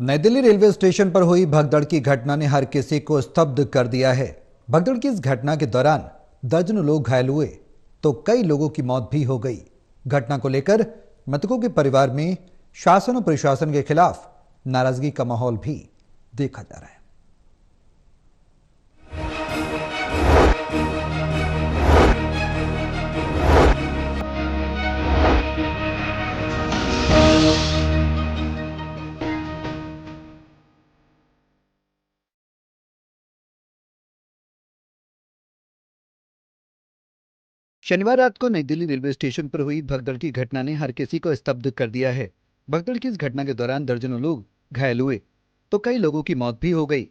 नई Delhi railway station पर हुई भगदड़ की घटना ने हर किसी को स्तब्ध कर दिया है। भगदड़ की इस घटना के दौरान दर्जनों लोग घायल हुए तो कई लोगों की मौत भी हो गई। घटना को लेकर मृतकों के परिवार में शासन और प्रशासन के खिलाफ नाराजगी का माहौल भी देखा जा रहा है। शनिवार रात को नई दिल्ली रेलवे स्टेशन पर हुई भगदड़ की घटना ने हर किसी को स्तब्ध कर दिया है। भगदड़ की इस घटना के दौरान दर्जनों लोग घायल हुए तो कई लोगों की मौत भी हो गई।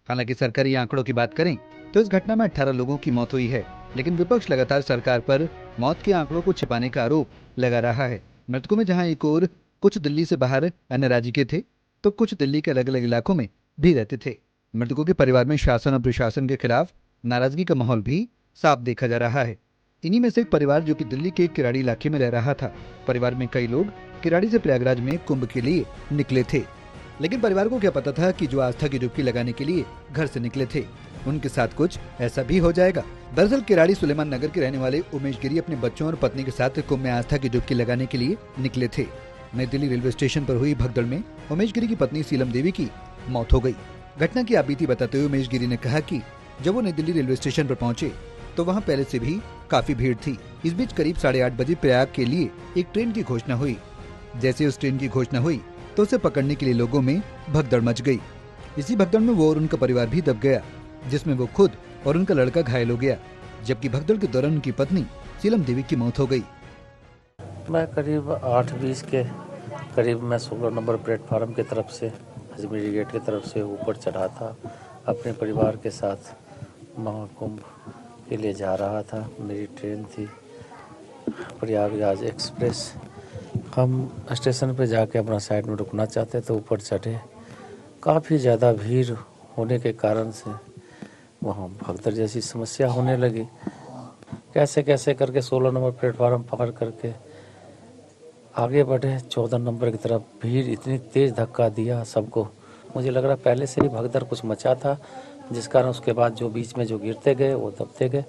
हालांकि सरकारी आंकड़ों की बात करें तो इस घटना में 18 लोगों की मौत हुई है, लेकिन विपक्ष लगातार सरकार पर मौत के आंकड़ों को छिपाने का आरोप लगा रहा है। मृतकों में जहां एक और कुछ दिल्ली से बाहर अन्य राज्य के थे तो कुछ दिल्ली के अलग अलग इलाकों में भी रहते थे। मृतकों के परिवार में शासन और प्रशासन के खिलाफ नाराजगी का माहौल भी साफ देखा जा रहा है। इन्हीं में से एक परिवार जो कि दिल्ली के किराड़ी इलाके में रह रहा था। परिवार में कई लोग किराड़ी से प्रयागराज में कुंभ के लिए निकले थे, लेकिन परिवार को क्या पता था कि जो आस्था की डुबकी लगाने के लिए घर से निकले थे उनके साथ कुछ ऐसा भी हो जाएगा। दरअसल किराड़ी सुलेमान नगर के रहने वाले उमेश गिरी अपने बच्चों और पत्नी के साथ कुंभ में आस्था की डुबकी लगाने के लिए निकले थे। नई दिल्ली रेलवे स्टेशन पर हुई भगदड़ में उमेश गिरी की पत्नी सीलम देवी की मौत हो गई। घटना की आपबीती बताते हुए उमेश गिरी ने कहा कि जब वो नई दिल्ली रेलवे स्टेशन पर पहुंचे तो वहां पहले से भी काफी भीड़ थी। इस बीच करीब 8:30 बजे प्रयाग के लिए एक ट्रेन की घोषणा हुई। जैसे उस ट्रेन की घोषणा हुई तो उसे पकड़ने के लिए लोगों में भगदड़ मच गई। इसी भगदड़ में वो और उनका परिवार भी दब गया, जिसमें वो खुद और उनका लड़का घायल हो गया, जबकि भगदड़ के दौरान उनकी पत्नी सीलम देवी की मौत हो गई। मैं करीब 8:20 के करीब मैं 16 नंबर प्लेटफार्म की तरफ से अजमेरी गेट की तरफ से ऊपर चढ़ा था। अपने परिवार के साथ महाकुंभ के लिए जा रहा था। मेरी ट्रेन थी प्रयागराज एक्सप्रेस। हम स्टेशन पे जाके अपना साइड में रुकना चाहते तो ऊपर चढ़े। काफ़ी ज़्यादा भीड़ होने के कारण से वहाँ भगदड़ जैसी समस्या होने लगी। कैसे कैसे करके 16 नंबर प्लेटफार्म पकड़ करके आगे बढ़े 14 नंबर की तरफ। भीड़ इतनी तेज़ धक्का दिया सबको, मुझे लग रहा पहले से ही भगदड़ कुछ मचा था, जिस कारण उसके बाद जो बीच में जो गिरते गए वो दबते गए।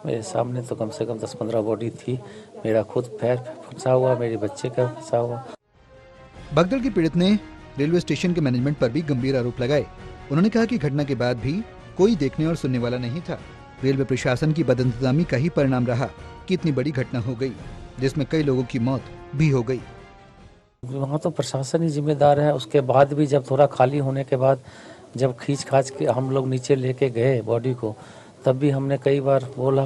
मेरे सामने तो कम से कम 10-15 बॉडी थी। मेरा खुद पैर फंसा हुआ, मेरे बच्चे का फंसा हुआ। भगदड़ की पीड़ित ने रेलवे स्टेशन के मैनेजमेंट पर भी गंभीर आरोप लगाए। उन्होंने कहा कि घटना के बाद भी कोई देखने और सुनने वाला नहीं था। रेलवे प्रशासन की बदइंतजामी का ही परिणाम रहा कि इतनी बड़ी घटना हो गई, जिसमें कई लोगों की मौत भी हो गई। वहाँ तो प्रशासन ही जिम्मेदार है। उसके बाद भी जब थोड़ा खाली होने के बाद जब खींच खाच के हम लोग नीचे लेके गए बॉडी को, तब भी हमने कई बार बोला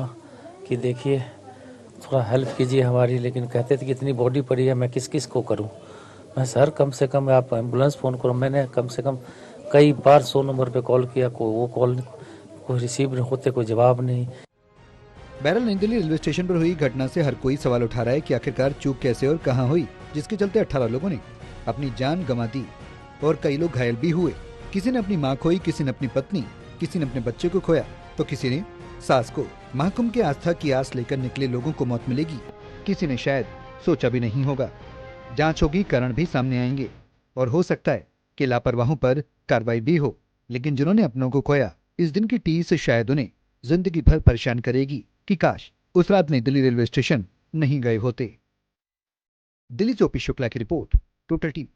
कि देखिए थोड़ा हेल्प कीजिए हमारी, लेकिन कहते थे कि इतनी बॉडी पड़ी है, मैं किस किस को करूं। मैं सर कम से कम आप एम्बुलेंस फ़ोन करो। मैंने कम से कम कई बार 100 नंबर पे कॉल किया, वो कॉल कोई रिसीव होते, कोई जवाब नहीं। बहरहाल नई दिल्ली रेलवे स्टेशन पर हुई घटना से हर कोई सवाल उठा रहा है कि आखिरकार चूक कैसे और कहां हुई, जिसके चलते 18 लोगों ने अपनी जान गंवा दी और कई लोग घायल भी हुए। किसी ने अपनी मां खोई, किसी ने अपनी पत्नी, किसी ने अपने बच्चे को खोया तो किसी ने सास को। महाकुंभ की आस्था की आस लेकर निकले लोगों को मौत मिलेगी, किसी ने शायद सोचा भी नहीं होगा। जांच होगी, कारण भी सामने आएंगे और हो सकता है कि लापरवाहों पर कार्रवाई भी हो, लेकिन जिन्होंने अपनों को खोया, इस दिन की टीस शायद उन्हें जिंदगी भर परेशान करेगी कि काश उस रात नई दिल्ली रेलवे स्टेशन नहीं गए होते। दिल्ली से ओपी शुक्ला की रिपोर्ट, टोटल टीवी।